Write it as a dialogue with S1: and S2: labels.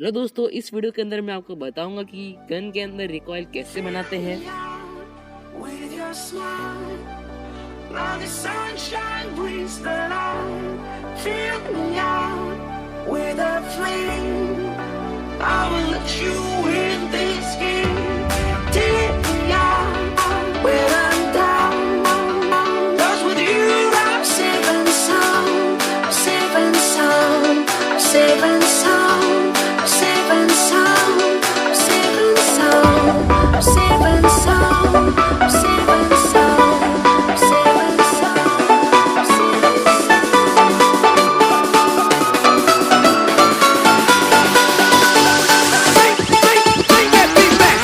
S1: Hello दोस्तों, इस video के अंदर मैं आपको बताऊंगा कि गन के अंदर रिकॉइल कैसे बनाते हैं।
S2: With your smile, now the sunshine brings the light. Fill me out with a flame. I will let you in this game. Take me out when I'm down. 'Cause with you I'm safe and sound. I'm safe and sound. I'm safe and sound. I'm safe and sound. I'm safe and sound. I'm safe and sound. I'm safe and sound. I'm safe and sound. I'm safe and bring that beat back.